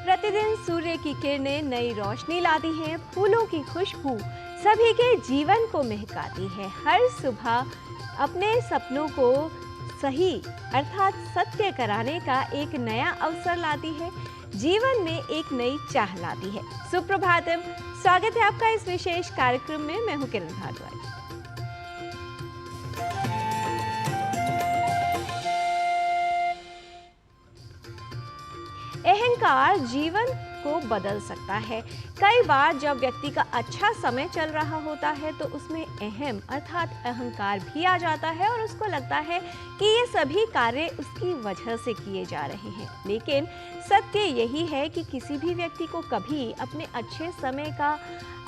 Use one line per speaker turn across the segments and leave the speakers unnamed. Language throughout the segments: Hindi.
प्रतिदिन सूर्य की किरणें नई रोशनी लाती हैं, फूलों की खुशबू सभी के जीवन को महकाती है। हर सुबह अपने सपनों को सही अर्थात सत्य कराने का एक नया अवसर लाती है, जीवन में एक नई चाह लाती है। सुप्रभातम, स्वागत है आपका इस विशेष कार्यक्रम में। मैं हूं किरण भारद्वाज। अहंकार जीवन को बदल सकता है। कई बार जब व्यक्ति का अच्छा समय चल रहा होता है तो उसमें अहम अर्थात अहंकार भी आ जाता है और उसको लगता है कि ये सभी कार्य उसकी वजह से किए जा रहे हैं। लेकिन सत्य यही है कि किसी भी व्यक्ति को कभी अपने अच्छे समय का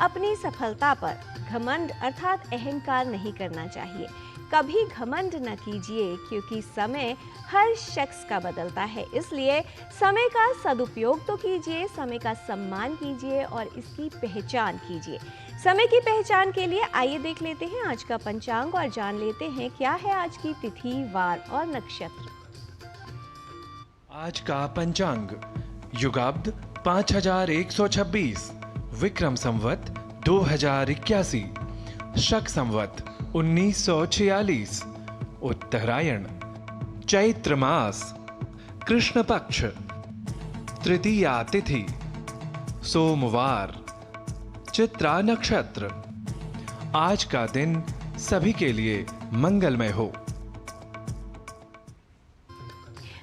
अपनी सफलता पर घमंड अर्थात अहंकार नहीं करना चाहिए। कभी घमंड न कीजिए, क्योंकि समय हर शख्स का बदलता है। इसलिए समय का सदुपयोग तो कीजिए, समय का सम्मान कीजिए और इसकी पहचान कीजिए। समय की पहचान के लिए आइए देख लेते हैं आज का पंचांग और जान लेते हैं क्या है आज की तिथि, वार और नक्षत्र।
आज का पंचांग युगाब्द 5126, विक्रम संवत 2081, शक संवत 1946, उत्तरायण, चैत्र मास, कृष्ण पक्ष, तृतीया तिथि, सोमवार, चित्रा नक्षत्र। आज का दिन सभी के लिए मंगलमय हो।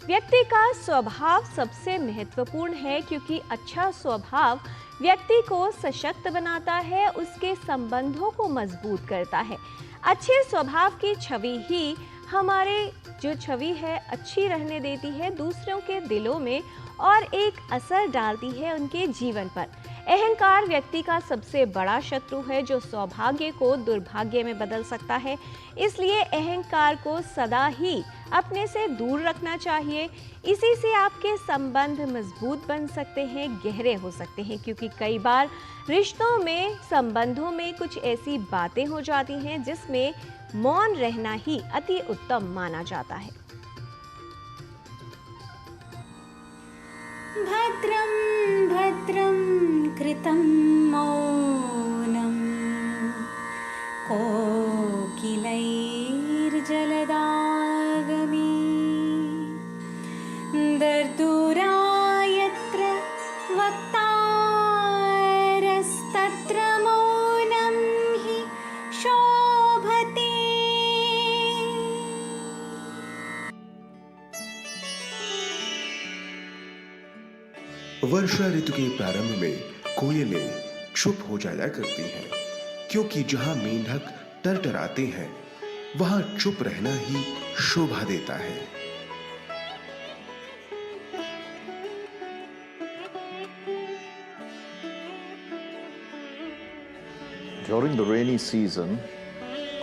व्यक्ति का स्वभाव सबसे महत्वपूर्ण है, क्योंकि अच्छा स्वभाव व्यक्ति को सशक्त बनाता है, उसके संबंधों को मजबूत करता है। अच्छे स्वभाव की छवि ही हमारे जो छवि है अच्छी रहने देती है दूसरों के दिलों में और एक असर डालती है उनके जीवन पर। अहंकार व्यक्ति का सबसे बड़ा शत्रु है जो सौभाग्य को दुर्भाग्य में बदल सकता है। इसलिए अहंकार को सदा ही अपने से दूर रखना चाहिए। इसी से आपके संबंध मजबूत बन सकते हैं, गहरे हो सकते हैं, क्योंकि कई बार रिश्तों में, संबंधों में कुछ ऐसी बातें हो जाती हैं जिसमें मौन रहना ही अति उत्तम माना जाता है।
भद्रं भद्रं कृतं मौनं कोकिलैर्जलदागमी दर्दुरायत्र वक्तारस्तत्र मौनं हि शोभते।
वर्षा ऋतु के प्रारंभ में कोयलें चुप हो जाया करती हैं, क्योंकि जहां मेंढक टरटराते हैं वहां चुप रहना ही शोभा देता है।
During the rainy season,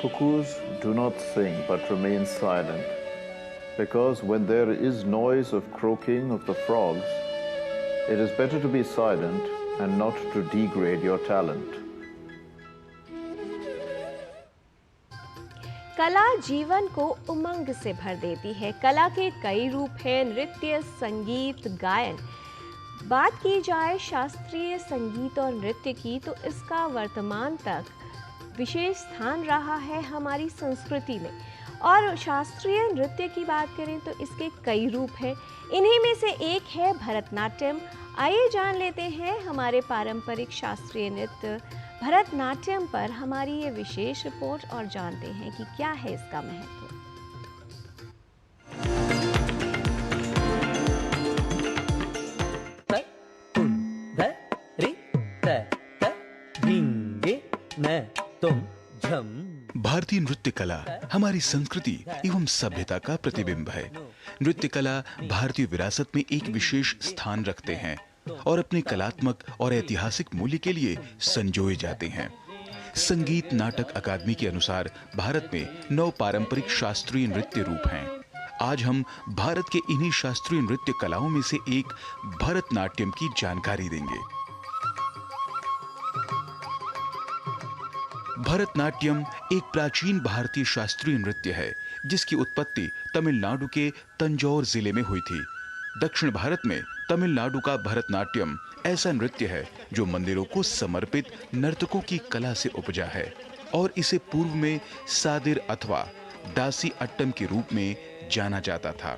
cuckoos do not sing but remain silent, because when there is noise of croaking of the frogs, it is better to be silent and not to degrade your talent.
कला जीवन को उमंग से भर देती है। कला के कई रूप हैं, नृत्य, संगीत, गायन। बात की जाए शास्त्रीय संगीत और नृत्य की तो इसका वर्तमान तक विशेष स्थान रहा है हमारी संस्कृति में। और शास्त्रीय नृत्य की बात करें तो इसके कई रूप हैं। इन्हीं में से एक है भरतनाट्यम। आइए जान लेते हैं हमारे पारंपरिक शास्त्रीय नृत्य भरतनाट्यम पर हमारी ये विशेष रिपोर्ट और जानते हैं कि क्या है इसका महत्व।
भारतीय नृत्य कला हमारी संस्कृति एवं सभ्यता का प्रतिबिंब है। नृत्य कला भारतीय विरासत में एक विशेष स्थान रखते हैं और अपने कलात्मक और ऐतिहासिक मूल्य के लिए संजोए जाते हैं। संगीत नाटक अकादमी के अनुसार भारत में 9 पारंपरिक शास्त्रीय नृत्य रूप हैं। आज हम भारत के इन्हीं शास्त्रीय नृत्य कलाओं में से एक भरतनाट्यम की जानकारी देंगे। भरतनाट्यम एक प्राचीन भारतीय शास्त्रीय नृत्य है जिसकी उत्पत्ति तमिलनाडु के तंजौर जिले में हुई थी। दक्षिण भारत में तमिलनाडु का भरतनाट्यम ऐसा नृत्य है जो मंदिरों को समर्पित नर्तकों की कला से उपजा है और इसे पूर्व में सादिर अथवा दासी अट्टम के रूप में जाना जाता था।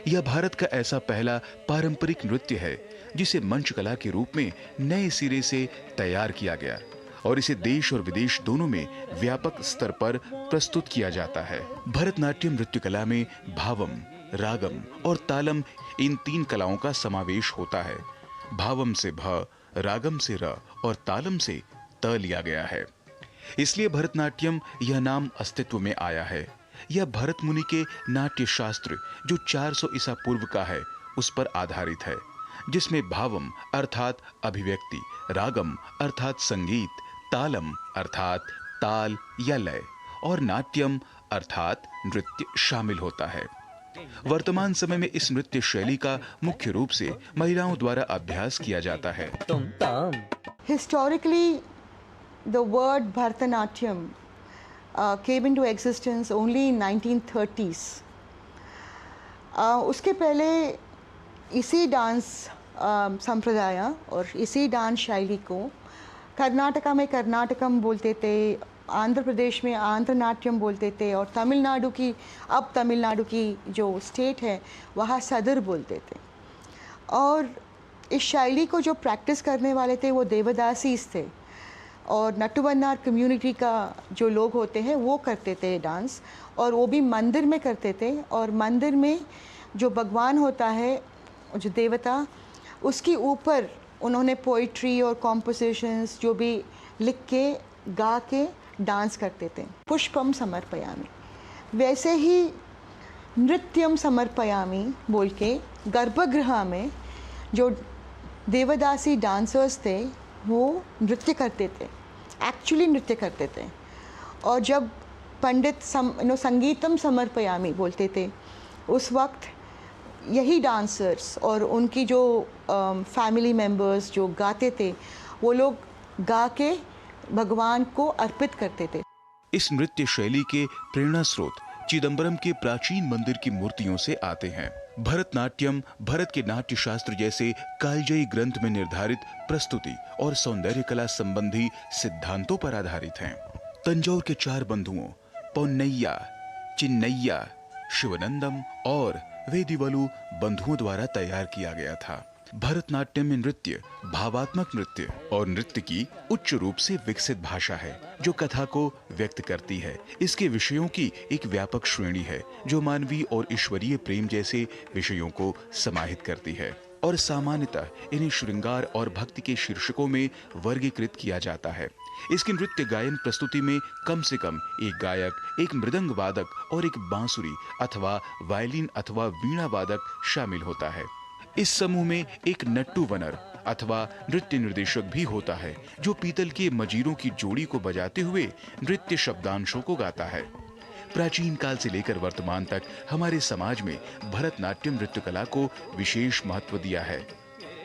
यह भारत का ऐसा पहला पारंपरिक नृत्य है जिसे मंच कला के रूप में नए सिरे से तैयार किया गया और इसे देश और विदेश दोनों में व्यापक स्तर पर प्रस्तुत किया जाता है। भरतनाट्यम नृत्य कला में भावम, रागम और तालम इन 3 कलाओं का समावेश होता है। भावम से भ, रागम से र और तालम से त लिया गया है। इसलिए भरतनाट्यम यह नाम अस्तित्व में आया है। यह भरत मुनि के नाट्य शास्त्र जो 400 ईसा पूर्व का है उस पर आधारित है, जिसमें भावम अर्थात अभिव्यक्ति, रागम अर्थात संगीत, तालम अर्थात ताल या लय और नाट्यम अर्थात नृत्य शामिल होता है। वर्तमान समय में इस नृत्य शैली का मुख्य रूप से महिलाओं द्वारा अभ्यास किया जाता है।
Historically, the word Bharatanatyam came into existence only in 1930s. उसके पहले इसी डांस संप्रदाय और इसी डांस शैली को कर्नाटका में कर्नाटकम बोलते थे, आंध्र प्रदेश में आंध्र नाट्यम बोलते थे और तमिलनाडु की जो स्टेट है वहाँ सदर बोलते थे। और इस शैली को जो प्रैक्टिस करने वाले थे वो देवदासीस थे और नट्टुवन्नार कम्युनिटी का जो लोग होते हैं वो करते थे डांस, और वो भी मंदिर में करते थे। और मंदिर में जो भगवान होता है, जो देवता, उसके ऊपर उन्होंने पोइट्री और कॉम्पोजिशंस जो भी लिख के गा के डांस करते थे। पुष्पम समर्पयामि, वैसे ही नृत्यम समर्पयामि बोल के गर्भगृह में जो देवदासी डांसर्स थे वो नृत्य करते थे, एक्चुअली नृत्य करते थे। और जब पंडित संगीतम समर्पयामि बोलते थे उस वक्त यही डांसर्स और उनकी जो फैमिली मेंबर्स जो गाते थे वो लोग गा के भगवान को अर्पित करते थे।
इस नृत्य शैली के प्रेरणा स्रोत चिदंबरम के प्राचीन मंदिर की मूर्तियों से आते हैं। भरतनाट्यम भारत के नाट्य शास्त्र जैसे कालजयी ग्रंथ में निर्धारित प्रस्तुति और सौंदर्य कला संबंधी सिद्धांतों पर आधारित हैं। तंजौर के 4 बंधुओं पौन्नैया, चिन्नैया, शिवनंदम और वेदिवलु बंधुओं द्वारा तैयार किया गया था। भरतनाट्यम में नृत्य भावात्मक नृत्य और नृत्य की उच्च रूप से विकसित भाषा है जो कथा को व्यक्त करती है। इसके विषयों की एक व्यापक श्रेणी है जो मानवीय और ईश्वरीय प्रेम जैसे विषयों को समाहित करती है और सामान्यतः इन्हें श्रृंगार और भक्ति के शीर्षकों में वर्गीकृत किया जाता है। इसकी नृत्य गायन प्रस्तुति में कम से कम एक गायक, एक मृदंग वादक और एक बांसुरी अथवा वायलिन अथवा वीणा वादक शामिल होता है। इस समूह में एक नट्टू वनर अथवा नृत्य निर्देशक भी होता है जो पीतल के मजीरों की जोड़ी को बजाते हुए नृत्य शब्दांशों को गाता है। प्राचीन काल से लेकर वर्तमान तक हमारे समाज में भरतनाट्यम नृत्य कला को विशेष महत्व दिया है।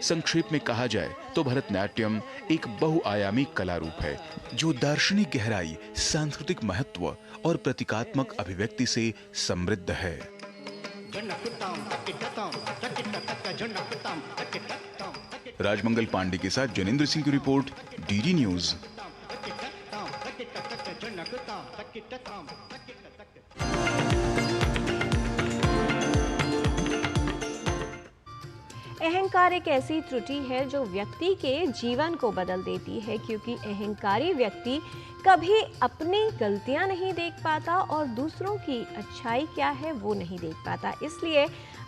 संक्षेप में कहा जाए तो भरतनाट्यम एक बहुआयामी कला रूप है जो दार्शनिक गहराई, सांस्कृतिक महत्व और प्रतीकात्मक अभिव्यक्ति से समृद्ध है। राजमंगल पांडे के साथ जनेंद्र सिंह की रिपोर्ट, डीडी न्यूज।
अहंकार एक ऐसी त्रुटि है जो व्यक्ति के जीवन को बदल देती है, क्योंकि अहंकारी व्यक्ति कभी अपनी गलतियां नहीं देख पाता और दूसरों की अच्छाई क्या है वो नहीं देख पाता। इसलिए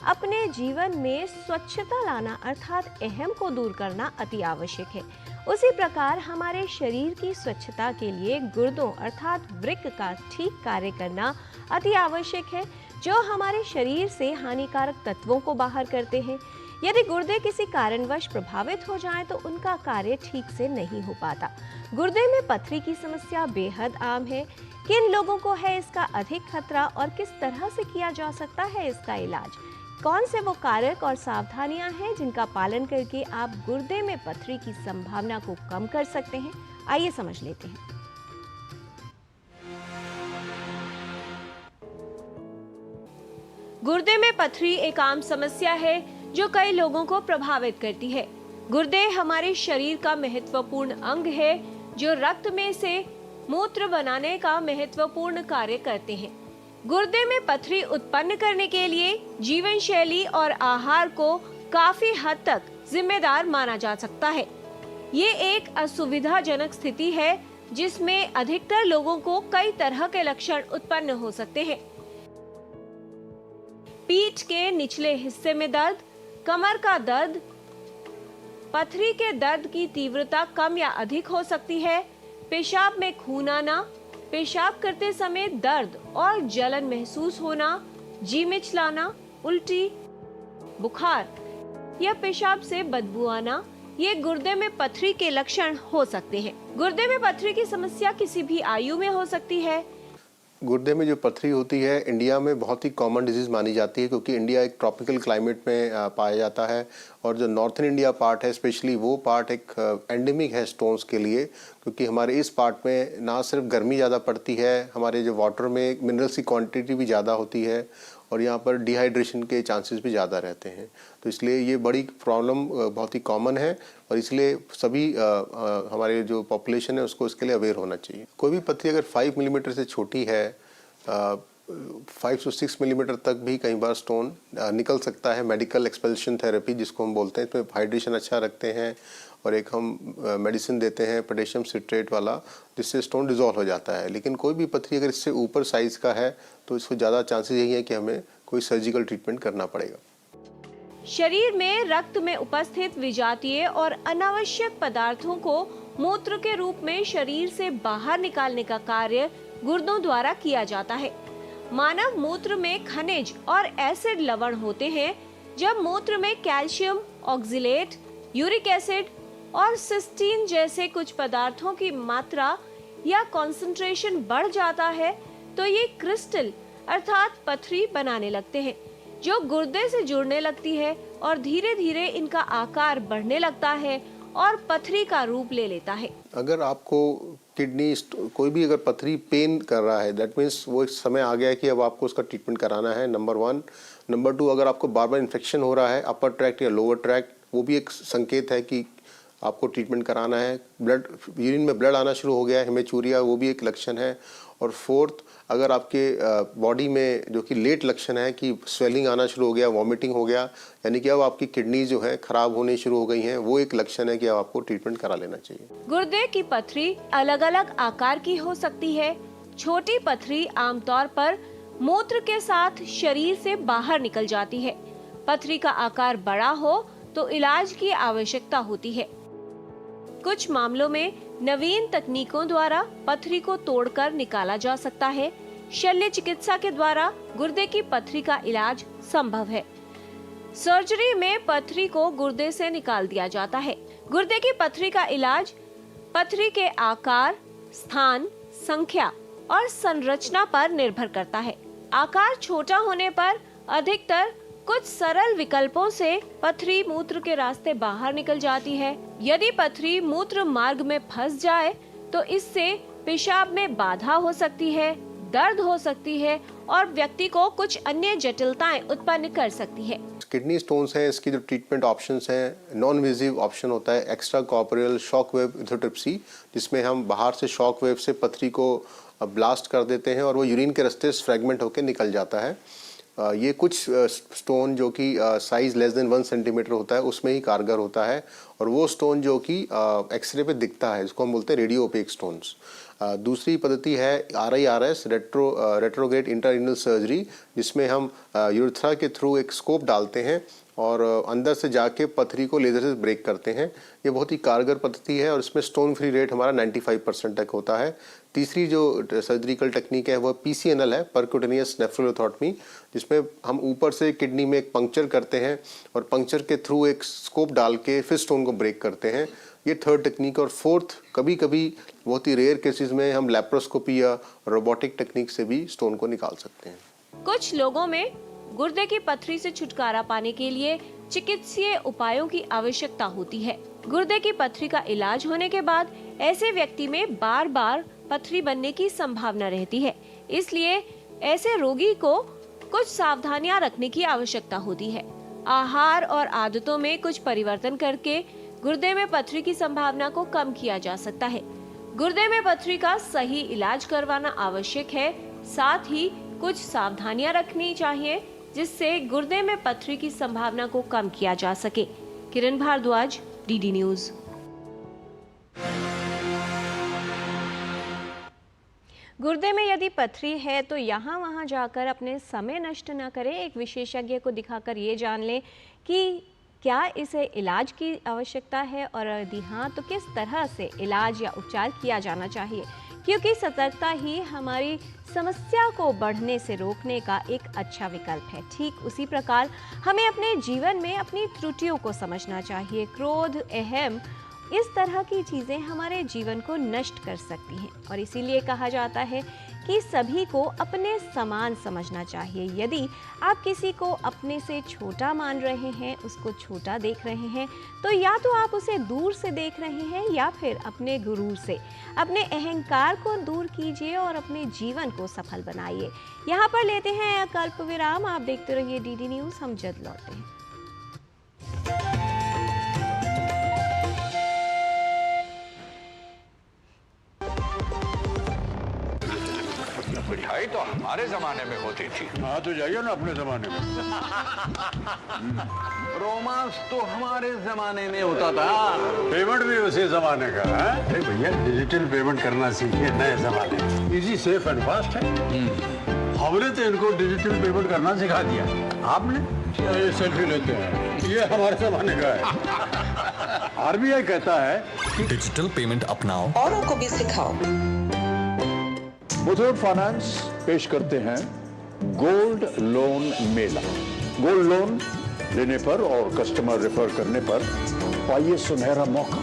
अपने जीवन में स्वच्छता लाना अर्थात अहम को दूर करना अति आवश्यक है। उसी प्रकार हमारे शरीर की स्वच्छता के लिए गुर्दों अर्थात वृक्क का ठीक कार्य करना अति आवश्यक है, जो हमारे शरीर से हानिकारक तत्वों को बाहर करते हैं। यदि गुर्दे किसी कारणवश प्रभावित हो जाएं तो उनका कार्य ठीक से नहीं हो पाता। गुर्दे में पथरी की समस्या बेहद आम है। किन लोगों को है इसका अधिक खतरा और किस तरह से किया जा सकता है इसका इलाज? कौन से वो कारक और सावधानियां हैं जिनका पालन करके आप गुर्दे में पथरी की संभावना को कम कर सकते हैं? आइए समझ लेते हैं। गुर्दे में पथरी एक आम समस्या है जो कई लोगों को प्रभावित करती है। गुर्दे हमारे शरीर का महत्वपूर्ण अंग है जो रक्त में से मूत्र बनाने का महत्वपूर्ण कार्य करते हैं। गुर्दे में पथरी उत्पन्न करने के लिए जीवन शैली और आहार को काफी हद तक जिम्मेदार माना जा सकता है। ये एक असुविधाजनक स्थिति है जिसमें अधिकतर लोगों को कई तरह के लक्षण उत्पन्न हो सकते हैं। पीठ के निचले हिस्से में दर्द, कमर का दर्द, पथरी के दर्द की तीव्रता कम या अधिक हो सकती है, पेशाब में खून आना, पेशाब करते समय दर्द और जलन महसूस होना, जी मिचलाना, उल्टी, बुखार या पेशाब से बदबू आना, ये गुर्दे में पथरी के लक्षण हो सकते हैं। गुर्दे में पथरी की समस्या किसी भी आयु में हो सकती है।
गुर्दे में जो पथरी होती है इंडिया में बहुत ही कॉमन डिजीज मानी जाती है, क्योंकि इंडिया एक ट्रॉपिकल क्लाइमेट में पाया जाता है और जो नॉर्थन इंडिया पार्ट है स्पेशली वो पार्ट एक एंडेमिक है स्टोन्स के लिए, क्योंकि हमारे इस पार्ट में ना सिर्फ गर्मी ज़्यादा पड़ती है, हमारे जो वाटर में मिनरल्स की क्वांटिटी भी ज़्यादा होती है और यहाँ पर डिहाइड्रेशन के चांसेस भी ज़्यादा रहते हैं। तो इसलिए ये बड़ी प्रॉब्लम बहुत ही कॉमन है और इसलिए सभी हमारे जो पॉपुलेशन है उसको इसके लिए अवेयर होना चाहिए। कोई भी पथरी अगर 5 मिलीमीटर से छोटी है, 5 से 6 मिलीमीटर तक भी कई बार स्टोन निकल सकता है। मेडिकल एक्सपल्शन थेरेपी जिसको हम बोलते हैं, इसमें हाइड्रेशन अच्छा रखते हैं और एक हम मेडिसिन देते हैं पोटेशियम सिट्रेट वाला, जिससे स्टोन डिज़ोल्व हो जाता है। लेकिन कोई भी पथरी अगर इससे ऊपर साइज़ का है तो इसको ज़्यादा चांसेस यही है कि हमें कोई सर्जिकल ट्रीटमेंट करना पड़ेगा।
शरीर में रक्त में उपस्थित विजातीय और अनावश्यक पदार्थों को मूत्र के रूप में शरीर से बाहर निकालने का कार्य गुर्दों द्वारा किया जाता है। मानव मूत्र में खनिज और एसिड लवण होते हैं। जब मूत्र में कैल्शियम, ऑक्सलेट, यूरिक एसिड और सिस्टीन जैसे कुछ पदार्थों की मात्रा या कंसंट्रेशन बढ़ जाता है तो ये क्रिस्टल अर्थात पथरी बनाने लगते हैं, जो गुर्दे से जुड़ने लगती है और धीरे धीरे इनका आकार बढ़ने लगता है और पथरी का रूप ले लेता है।
अगर आपको किडनी कोई भी अगर पथरी पेन कर रहा है, दैट मीन्स वो एक समय आ गया है कि अब आपको उसका ट्रीटमेंट कराना है, नंबर 1। नंबर 2, अगर आपको बार बार इन्फेक्शन हो रहा है अपर ट्रैक्ट या लोअर ट्रैक्ट, वो भी एक संकेत है कि आपको ट्रीटमेंट कराना है। ब्लड, यूरिन में ब्लड आना शुरू हो गया है, हेमेचूरिया, वो भी एक लक्षण है। और 4th, अगर आपके बॉडी में जो कि लेट लक्षण है कि स्वेलिंग आना शुरू हो गया, वॉमिटिंग हो गया, यानी कि अब आपकी किडनी जो है खराब होने शुरू हो गई हैं, वो एक लक्षण है कि अब आपको ट्रीटमेंट करा लेना चाहिए।
गुर्दे की पथरी अलग अलग आकार की हो सकती है। छोटी पथरी आमतौर पर मूत्र के साथ शरीर से बाहर निकल जाती है। पथरी का आकार बड़ा हो तो इलाज की आवश्यकता होती है। कुछ मामलों में नवीन तकनीकों द्वारा पथरी को तोड़कर निकाला जा सकता है। शल्य चिकित्सा के द्वारा गुर्दे की पथरी का इलाज संभव है। सर्जरी में पथरी को गुर्दे से निकाल दिया जाता है। गुर्दे की पथरी का इलाज पथरी के आकार, स्थान, संख्या और संरचना पर निर्भर करता है। आकार छोटा होने पर अधिकतर कुछ सरल विकल्पों से पथरी मूत्र के रास्ते बाहर निकल जाती है। यदि पथरी मूत्र मार्ग में फंस जाए तो इससे पेशाब में बाधा हो सकती है, दर्द हो सकती है और व्यक्ति को कुछ अन्य जटिलताएं उत्पन्न कर सकती है।
किडनी स्टोन्स हैं, इसकी जो ट्रीटमेंट ऑप्शंस हैं, नॉन इन्वेजिव ऑप्शन होता है extra corporeal shock wave lithotripsy, जिसमें हम बाहर से शॉक वेव से पथरी को ब्लास्ट कर देते हैं और वो यूरिन के रास्ते फ्रैगमेंट होकर निकल जाता है। ये कुछ स्टोन जो कि साइज लेस देन 1 सेंटीमीटर होता है उसमें ही कारगर होता है, और वो स्टोन जो कि एक्सरे पे दिखता है जिसको हम बोलते हैं रेडियो ओपेक स्टोन्स। दूसरी पद्धति है RIRS, रेट्रोग्रेड इंट्रारेनल सर्जरी, जिसमें हम यूरेथ्रा के थ्रू एक स्कोप डालते हैं और अंदर से जाके पथरी को लेजर से ब्रेक करते हैं। ये बहुत ही कारगर पद्धति है और इसमें स्टोन फ्री रेट हमारा 95% तक होता है। तीसरी जो सर्जरिकल टेक्निक है वह PCNL है, परक्यूटेनियस नेफ्रोलिथोटमी, जिसमें हम ऊपर से किडनी में एक पंक्चर करते हैं और पंक्चर के थ्रू एक स्कोप डाल के फिर स्टोन को ब्रेक करते हैं। ये 3rd टेक्निक। और 4th, कभी कभी बहुत ही रेयर केसेस में हम लैप्रोस्कोपी या रोबोटिक टेक्निक से भी स्टोन को निकाल सकते हैं।
कुछ लोगों में गुर्दे की पथरी से छुटकारा पाने के लिए चिकित्सीय उपायों की आवश्यकता होती है। गुर्दे की पथरी का इलाज होने के बाद ऐसे व्यक्ति में बार बार पथरी बनने की संभावना रहती है, इसलिए ऐसे रोगी को कुछ सावधानियां रखने की आवश्यकता होती है। आहार और आदतों में कुछ परिवर्तन करके गुर्दे में पथरी की संभावना को कम किया जा सकता है। गुर्दे में पथरी का सही इलाज करवाना आवश्यक है। साथ ही कुछ सावधानियां रखनी चाहिए जिससे गुर्दे में पथरी की संभावना को कम किया जा सके। किरण भारद्वाज, डीडी न्यूज। गुर्दे में यदि पथरी है तो यहाँ वहाँ जाकर अपने समय नष्ट न करें। एक विशेषज्ञ को दिखाकर ये जान लें कि क्या इसे इलाज की आवश्यकता है और यदि हाँ तो किस तरह से इलाज या उपचार किया जाना चाहिए, क्योंकि सतर्कता ही हमारी समस्या को बढ़ने से रोकने का एक अच्छा विकल्प है। ठीक उसी प्रकार हमें अपने जीवन में अपनी त्रुटियों को समझना चाहिए। क्रोध, अहम, इस तरह की चीज़ें हमारे जीवन को नष्ट कर सकती हैं और इसीलिए कहा जाता है कि सभी को अपने समान समझना चाहिए। यदि आप किसी को अपने से छोटा मान रहे हैं, उसको छोटा देख रहे हैं, तो या तो आप उसे दूर से देख रहे हैं या फिर अपने गुरूर से। अपने अहंकार को दूर कीजिए और अपने जीवन को सफल बनाइए। यहाँ पर लेते हैं अल्प विराम। आप देखते रहिए डीडी न्यूज़। हम जल्द लौटते हैं।
मिठाई तो हमारे जमाने में होती थी।
हाँ तो जाइए ना अपने जमाने में।
रोमांस तो हमारे जमाने में होता था।
पेमेंट भी उसी जमाने का है। अरे भैया डिजिटल पेमेंट करना सीखिए नए जमाने में। इजी, सेफ एंड फास्ट है। हमने तो इनको डिजिटल पेमेंट करना सिखा दिया। आपने ये सेल्फी लेते हैं, ये हमारे जमाने का है। आरबीआई कहता है कि
डिजिटल पेमेंट अपनाओ,
औरों को भी सिखाओ।
मुथूट फाइनेंस पेश करते हैं गोल्ड लोन मेला। गोल्ड लोन लेने पर और कस्टमर रेफर करने पर पाइए सुनहरा मौका,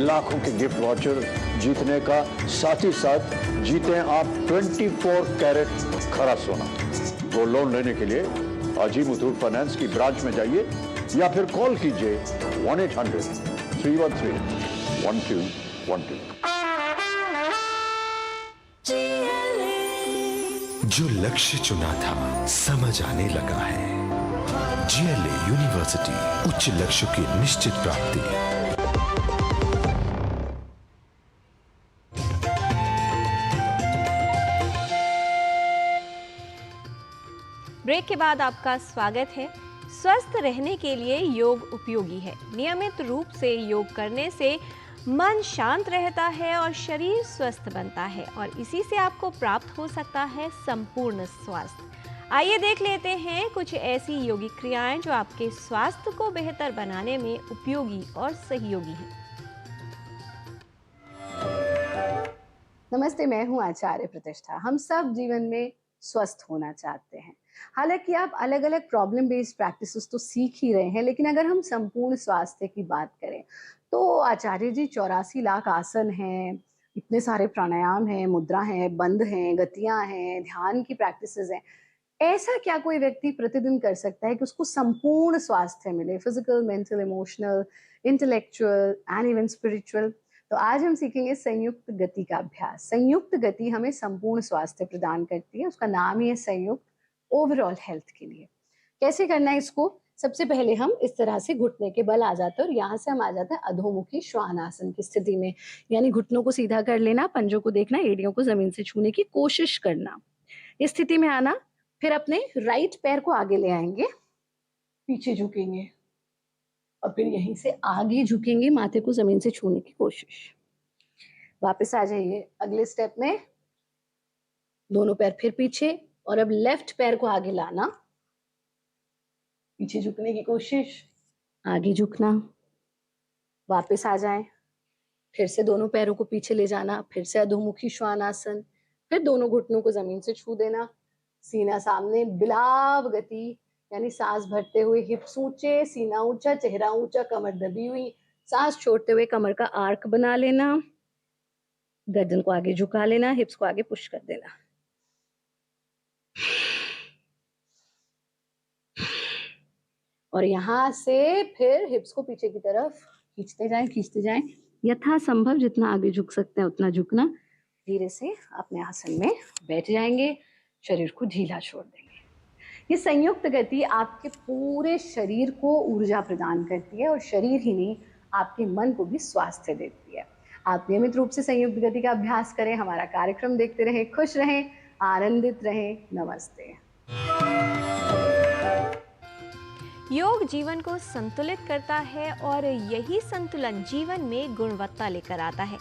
लाखों के गिफ्ट वाउचर जीतने का। साथ ही साथ जीते आप 24 कैरेट खरा सोना। गोल्ड लोन लेने के लिए आज ही मुथूट फाइनेंस की ब्रांच में जाइए या फिर कॉल कीजिए 1-800-313-1212।
जो लक्ष्य चुना था समझ आने लगा है। जीएलए यूनिवर्सिटी, उच्च लक्ष्य की निश्चित प्राप्ति।
ब्रेक के बाद आपका स्वागत है। स्वस्थ रहने के लिए योग उपयोगी है। नियमित रूप से योग करने से मन शांत रहता है और शरीर स्वस्थ बनता है और इसी से आपको प्राप्त हो सकता है संपूर्ण स्वास्थ्य। आइए देख लेते हैं कुछ ऐसी योगिक क्रियाएं जो आपके स्वास्थ्य को बेहतर बनाने में उपयोगी और सहयोगी हैं।
नमस्ते, मैं हूं आचार्य प्रतिष्ठा। हम सब जीवन में स्वस्थ होना चाहते हैं। हालांकि आप अलग अलग प्रॉब्लम बेस्ड प्रैक्टिसेस तो सीख ही रहे हैं, लेकिन अगर हम संपूर्ण स्वास्थ्य की बात करें तो आचार्य जी 84 लाख आसन हैं, इतने सारे प्राणायाम हैं, मुद्रा हैं, बंध हैं, गतियां हैं, ध्यान की प्रैक्टिसेस हैं। ऐसा क्या कोई व्यक्ति प्रतिदिन कर सकता है कि उसको संपूर्ण स्वास्थ्य मिले, physical, mental, emotional, intellectual and even spiritual? तो आज हम सीखेंगे संयुक्त गति का अभ्यास। संयुक्त गति हमें संपूर्ण स्वास्थ्य प्रदान करती है। उसका नाम ही है संयुक्त, ओवरऑल हेल्थ के लिए। कैसे करना है इसको? सबसे पहले हम इस तरह से घुटने के बल आ जाते हैं और यहाँ से हम आ जाते हैं अधोमुखी श्वानासन की स्थिति में। यानी घुटनों को सीधा कर लेना, पंजों को देखना, एड़ियों को जमीन से छूने की कोशिश करना। इस स्थिति में आना, फिर अपने राइट पैर को आगे ले आएंगे, पीछे झुकेंगे और फिर यहीं से आगे झुकेंगे, माथे को जमीन से छूने की कोशिश। वापस आ जाइए। अगले स्टेप में दोनों पैर फिर पीछे और अब लेफ्ट पैर को आगे लाना, पीछे झुकने की कोशिश, आगे झुकना, वापस आ जाएं, फिर से दोनों पैरों को पीछे ले जाना, फिर से अधोमुखी श्वानासन, फिर दोनों घुटनों को जमीन से छू देना, सीना सामने, बिलाव गति, यानी सांस भरते हुए हिप्स ऊंचे, सीना ऊंचा, चेहरा ऊंचा, कमर दबी हुई, सांस छोड़ते हुए कमर का आर्क बना लेना, गर्दन को आगे झुका लेना, हिप्स को आगे पुश कर देना। और यहाँ से फिर हिप्स को पीछे की तरफ खींचते जाएं। यथासंभव जितना आगे झुक सकते हैं उतना झुकना। धीरे से अपने आसन में बैठ जाएंगे, शरीर को ढीला छोड़ देंगे। ये संयुक्त गति आपके पूरे शरीर को ऊर्जा प्रदान करती है और शरीर ही नहीं, आपके मन को भी स्वास्थ्य देती है। आप नियमित रूप से संयुक्त गति का अभ्यास करें, हमारा कार्यक्रम देखते रहें, खुश रहें, आनंदित रहें। नमस्ते।
योग जीवन को संतुलित करता है और यही संतुलन जीवन में गुणवत्ता लेकर आता है।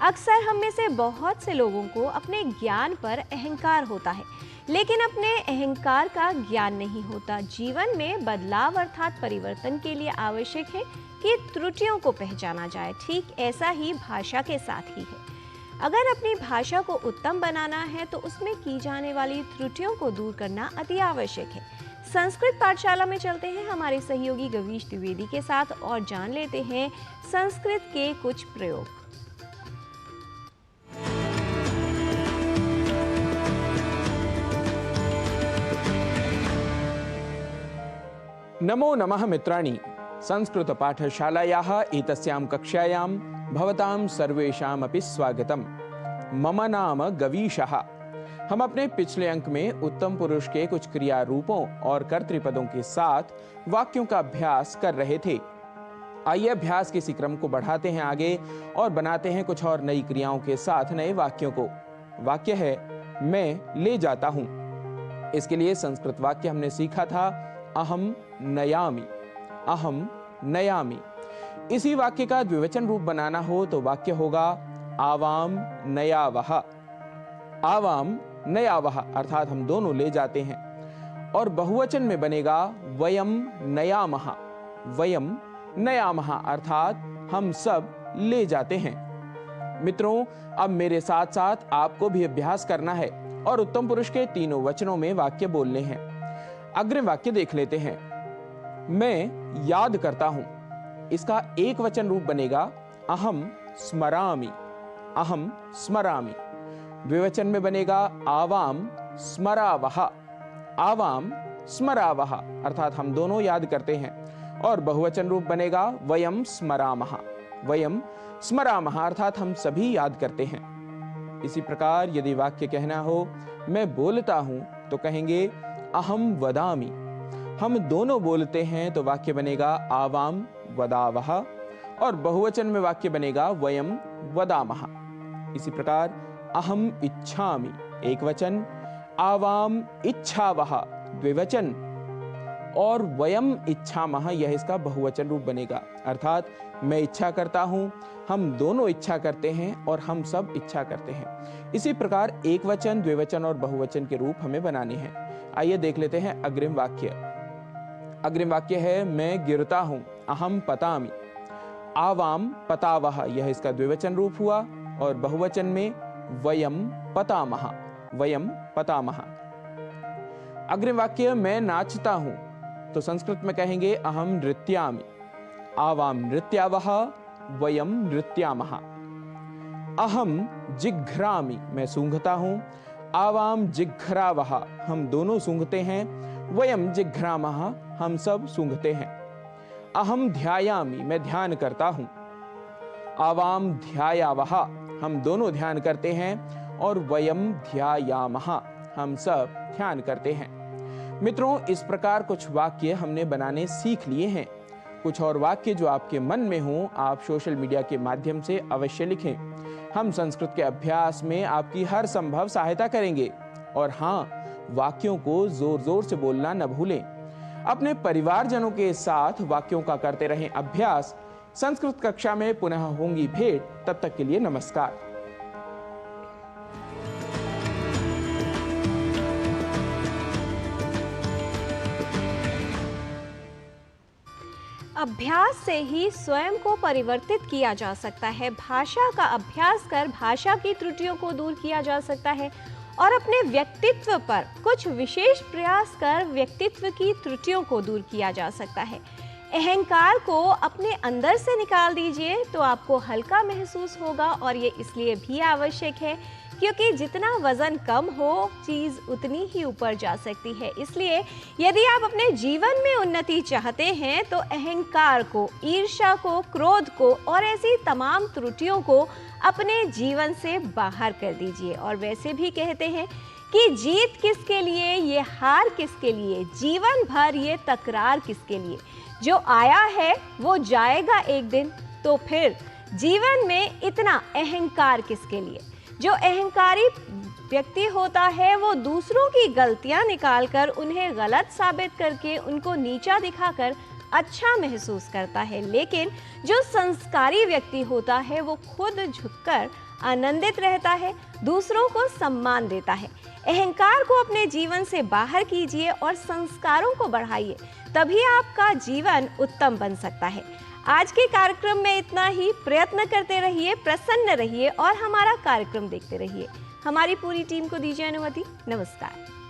अक्सर हम में से बहुत से लोगों को अपने ज्ञान पर अहंकार होता है, लेकिन अपने अहंकार का ज्ञान नहीं होता। जीवन में बदलाव अर्थात परिवर्तन के लिए आवश्यक है कि त्रुटियों को पहचाना जाए। ठीक ऐसा ही भाषा के साथ ही है। अगर अपनी भाषा को उत्तम बनाना है तो उसमें की जाने वाली त्रुटियों को दूर करना अति आवश्यक है। संस्कृत पाठशाला में चलते हैं हमारे सहयोगी गवीश द्विवेदी के साथ और जान लेते हैं संस्कृत के कुछ प्रयोग।
नमो नमः मित्राणि। संस्कृत पाठशालायाः एतस्यां कक्षायां भवतां सर्वेषामपि स्वागतम्। मम नाम गवीशः। हम अपने पिछले अंक में उत्तम पुरुष के कुछ क्रिया रूपों और कर्तृपदों के साथ वाक्यों का अभ्यास कर रहे थे। आइए अभ्यास के इसी क्रम को बढ़ाते हैं आगे और बनाते हैं कुछ और नई क्रियाओं के साथ नए वाक्यों को। वाक्य है मैं ले जाता हूं। इसके लिए संस्कृत वाक्य हमने सीखा था अहम नयामि। अहम नयामि। इसी वाक्य का द्विवचन रूप बनाना हो तो वाक्य होगा आवाम नयावह। आवाम नयावह अर्थात हम दोनों ले जाते हैं। और बहुवचन में बनेगा वयम नयामः। वयम नयामः अर्थात हम सब ले जाते हैं। मित्रों, अब मेरे साथ साथ आपको भी अभ्यास करना है और उत्तम पुरुष के तीनों वचनों में वाक्य बोलने हैं। अग्रिम वाक्य देख लेते हैं। मैं याद करता हूं। इसका एक वचन रूप बनेगा अहम स्मरामि। अहम स्मरामि। द्विवचन में बनेगा आवाम स्मरावह। आवाम स्मरावह अर्थात हम दोनों याद करते हैं। और बहुवचन रूप बनेगा वयम स्मरामः। वयम स्मरामः अर्थात हम सभी याद करते हैं। इसी प्रकार यदि वाक्य कहना हो मैं बोलता हूं तो कहेंगे अहम वदामि। हम दोनों बोलते हैं तो वाक्य बनेगा आवाम वदावह। और बहुवचन में वाक्य बनेगा वयम वदामः। इसी प्रकार अहम इच्छामि एक वचन, आवाम इच्छावह द्विवचन और वयम इच्छामः यह इसका बहुवचन रूप बनेगा। अर्थात मैं इच्छा करता हूं, हम दोनों इच्छा करते हैं और हम सब इच्छा करते हैं। इसी प्रकार एक वचन, द्विवचन और बहुवचन के रूप हमें बनाने हैं। आइए देख लेते हैं अग्रिम वाक्य। अग्रिम वाक्य है मैं गिरता हूं। अहम पतामि। आवाम पतावह यह इसका द्विवचन रूप हुआ और बहुवचन में वयम पतामः। वयम पतामः। अग्रिम वाक्य मैं नाचता हूं तो संस्कृत में कहेंगे अहम नृत्यामि। आवाम नृत्यावह। वयम नृत्यामः। अहम जिघ्रामि मैं सूंघता हूं। आवाम जिघ्रावह हम दोनों सूंघते हैं। वयम जिघ्रामः हम सब सूंघते हैं। अहम ध्यायामि मैं ध्यान करता हूं। आवाम ध्यायावह हम दोनों ध्यान करते हैं। और वयम ध्यायामः हम सब ध्यान करते हैं। मित्रों, इस प्रकार कुछ वाक्य हमने बनाने सीख लिए हैं। कुछ और वाक्य जो आपके मन में हो आप सोशल मीडिया के माध्यम से अवश्य लिखें। हम संस्कृत के अभ्यास में आपकी हर संभव सहायता करेंगे। और हाँ, वाक्यों को जोर जोर से बोलना न भूलें। अपने परिवारजनों के साथ वाक्यों का करते रहें अभ्यास। संस्कृत कक्षा में पुनः होंगी भेंट। तब तक के लिए नमस्कार।
अभ्यास से ही स्वयं को परिवर्तित किया जा सकता है। भाषा का अभ्यास कर भाषा की त्रुटियों को दूर किया जा सकता है और अपने व्यक्तित्व पर कुछ विशेष प्रयास कर व्यक्तित्व की त्रुटियों को दूर किया जा सकता है। अहंकार को अपने अंदर से निकाल दीजिए तो आपको हल्का महसूस होगा और ये इसलिए भी आवश्यक है क्योंकि जितना वजन कम हो चीज़ उतनी ही ऊपर जा सकती है। इसलिए यदि आप अपने जीवन में उन्नति चाहते हैं तो अहंकार को, ईर्ष्या को, क्रोध को और ऐसी तमाम त्रुटियों को अपने जीवन से बाहर कर दीजिए। और वैसे भी कहते हैं कि जीत किसके लिए, ये हार किसके लिए, जीवन भर ये तकरार किसके लिए। जो आया है वो जाएगा एक दिन, तो फिर जीवन में इतना अहंकार किसके लिए। जो अहंकारी व्यक्ति होता है वो दूसरों की गलतियां निकालकर उन्हें गलत साबित करके उनको नीचा दिखाकर अच्छा महसूस करता है, लेकिन जो संस्कारी व्यक्ति होता है वो खुद झुककर आनंदित रहता है, दूसरों को सम्मान देता है। अहंकार को अपने जीवन से बाहर कीजिए और संस्कारों को बढ़ाइए, तभी आपका जीवन उत्तम बन सकता है। आज के कार्यक्रम में इतना ही। प्रयत्न करते रहिए, प्रसन्न रहिए और हमारा कार्यक्रम देखते रहिए। हमारी पूरी टीम को दीजिए अनुमति। नमस्कार।